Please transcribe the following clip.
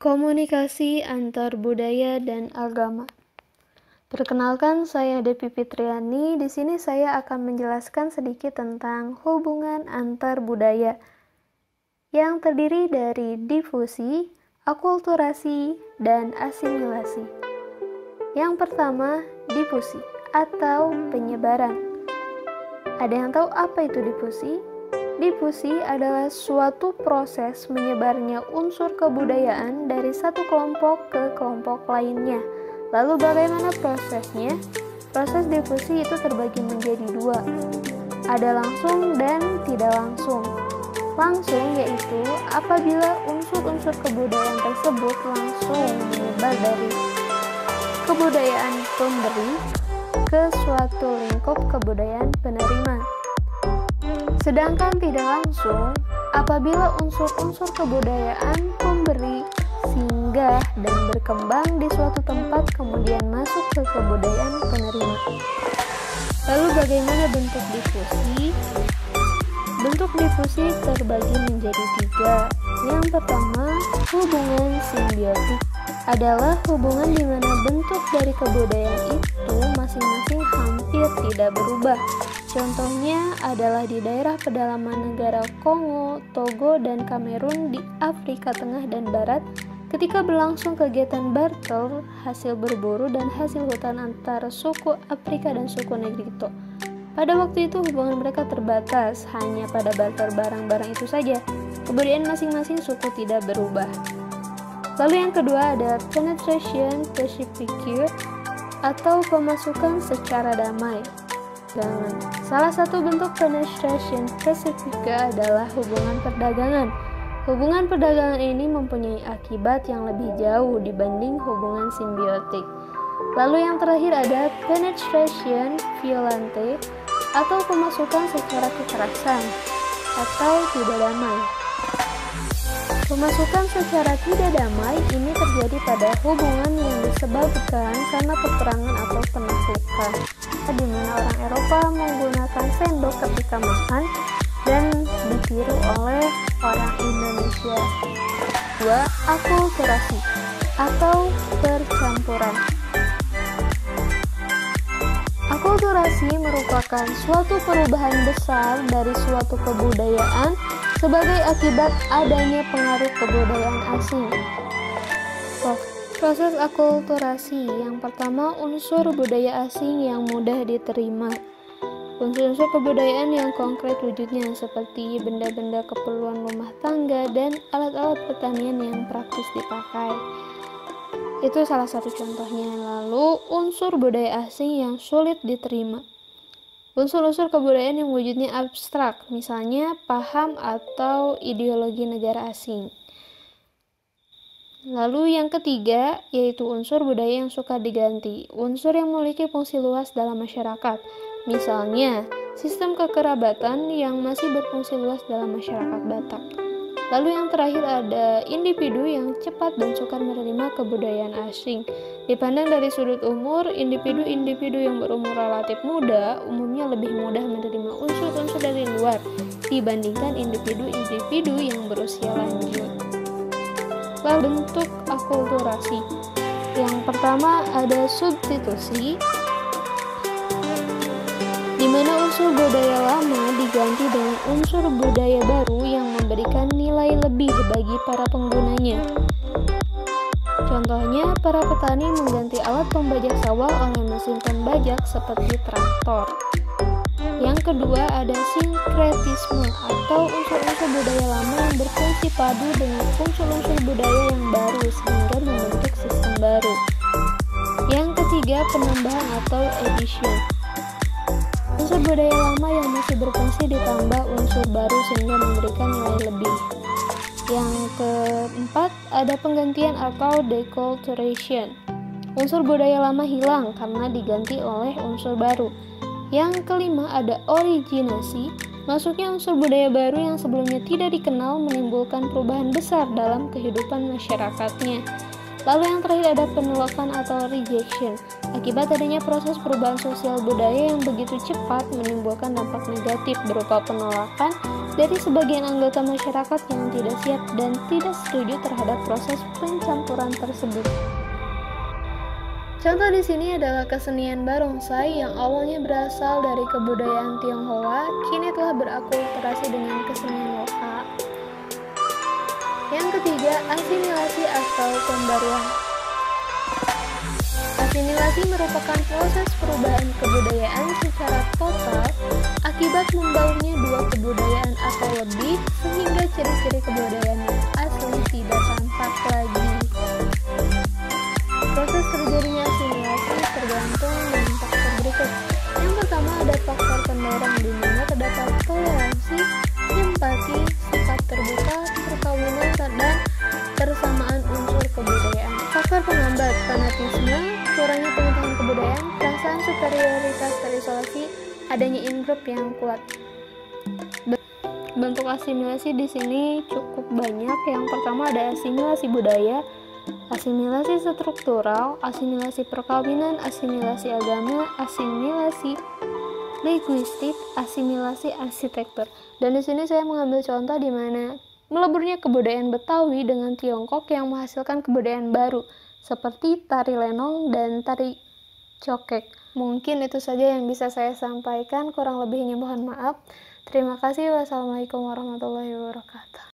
Komunikasi antar budaya dan agama. Perkenalkan, saya Devi Fitriani. Di sini saya akan menjelaskan sedikit tentang hubungan antar budaya yang terdiri dari difusi, akulturasi, dan asimilasi. Yang pertama, difusi atau penyebaran. Ada yang tahu apa itu difusi? Difusi adalah suatu proses menyebarnya unsur kebudayaan dari satu kelompok ke kelompok lainnya. Lalu bagaimana prosesnya? Proses difusi itu terbagi menjadi dua. Ada langsung dan tidak langsung. Langsung yaitu apabila unsur-unsur kebudayaan tersebut langsung menyebar dari kebudayaan pemberi ke suatu lingkup kebudayaan penerima. Sedangkan tidak langsung, apabila unsur-unsur kebudayaan pemberi singgah dan berkembang di suatu tempat kemudian masuk ke kebudayaan penerima. Lalu bagaimana bentuk difusi? Bentuk difusi terbagi menjadi tiga. Yang pertama, hubungan simbiotik adalah hubungan di mana bentuk dari kebudayaan itu masing-masing hampir tidak berubah. Contohnya adalah di daerah pedalaman negara Kongo, Togo, dan Kamerun di Afrika Tengah dan Barat ketika berlangsung kegiatan barter hasil berburu dan hasil hutan antara suku Afrika dan suku Negrito. Pada waktu itu hubungan mereka terbatas hanya pada barter barang-barang itu saja. Kebudayaan masing-masing suku tidak berubah. Lalu yang kedua ada penetration pacifique atau pemasukan secara damai. Dan salah satu bentuk penetration pacifique adalah hubungan perdagangan. Hubungan perdagangan ini mempunyai akibat yang lebih jauh dibanding hubungan simbiotik. Lalu yang terakhir ada penetration violente atau pemasukan secara kekerasan atau tidak damai. Pemasukan secara tidak damai ini terjadi pada hubungan yang disebabkan karena peperangan atau penaklukan, di mana orang Eropa menggunakan sendok ketika makan dan ditiru oleh orang Indonesia. Dua, akulturasi atau percampuran. Akulturasi merupakan suatu perubahan besar dari suatu kebudayaan sebagai akibat adanya pengaruh kebudayaan asing. Proses akulturasi yang pertama, unsur budaya asing yang mudah diterima. Unsur-unsur kebudayaan yang konkret wujudnya seperti benda-benda keperluan rumah tangga dan alat-alat pertanian yang praktis dipakai. Itu salah satu contohnya. Lalu unsur budaya asing yang sulit diterima. Unsur-unsur kebudayaan yang wujudnya abstrak, misalnya paham atau ideologi negara asing. Lalu yang ketiga, yaitu unsur budaya yang suka diganti. Unsur yang memiliki fungsi luas dalam masyarakat. Misalnya, sistem kekerabatan yang masih berfungsi luas dalam masyarakat Batak. Lalu yang terakhir ada individu yang cepat dan sukar menerima kebudayaan asing. Dipandang dari sudut umur, individu-individu yang berumur relatif muda umumnya lebih mudah menerima unsur-unsur dari luar dibandingkan individu-individu yang berusia lanjut. Lalu bentuk akulturasi. Yang pertama ada substitusi, di mana unsur budaya lama diganti dengan unsur budaya baru yang memberikan nilai lebih bagi para penggunanya. Contohnya, para petani mengganti alat pembajak sawah oleh mesin pembajak seperti traktor. Yang kedua ada sinkretisme atau unsur-unsur budaya lama yang berfungsi padu dengan unsur-unsur budaya yang baru sehingga membentuk sistem baru. Yang ketiga penambahan atau addition. Unsur budaya lama yang masih berfungsi ditambah unsur baru sehingga memberikan nilai lebih. Yang keempat ada penggantian atau deculturation. Unsur budaya lama hilang karena diganti oleh unsur baru. Yang kelima ada originasi. Masuknya unsur budaya baru yang sebelumnya tidak dikenal menimbulkan perubahan besar dalam kehidupan masyarakatnya. Lalu yang terakhir ada penolakan atau rejection. Akibat adanya proses perubahan sosial budaya yang begitu cepat menimbulkan dampak negatif berupa penolakan dari sebagian anggota masyarakat yang tidak siap dan tidak setuju terhadap proses pencampuran tersebut. Contoh di sini adalah kesenian barongsai yang awalnya berasal dari kebudayaan Tionghoa, kini telah berakulturasi dengan kesenian lokal. Yang ketiga, asimilasi atau pembaruan. Asimilasi merupakan proses perubahan kebudayaan secara total akibat membaurnya dua kebudayaan atau lebih, sehingga ciri-ciri kebudayaan yang asli tidak tampak lagi. Proses terjadinya asimilasi tergantung dengan faktor berikut. Yang pertama ada faktor pendorong, di mana terdapat toleransi, empati, sifat terbuka, perkawinan, dan persamaan unsur kebudayaan. Faktor penghambat, fanatisme, kurangnya pengetahuan kebudayaan, perasaan superioritas terisolasi, adanya in-group yang kuat. Bentuk asimilasi di sini cukup banyak. Yang pertama ada asimilasi budaya, asimilasi struktural, asimilasi perkawinan, asimilasi agama, asimilasi linguistik, asimilasi arsitektur. Dan di sini saya mengambil contoh di mana meleburnya kebudayaan Betawi dengan Tiongkok yang menghasilkan kebudayaan baru seperti tari lenong dan tari cokek. Mungkin itu saja yang bisa saya sampaikan, kurang lebihnya mohon maaf. Terima kasih. Wassalamualaikum warahmatullahi wabarakatuh.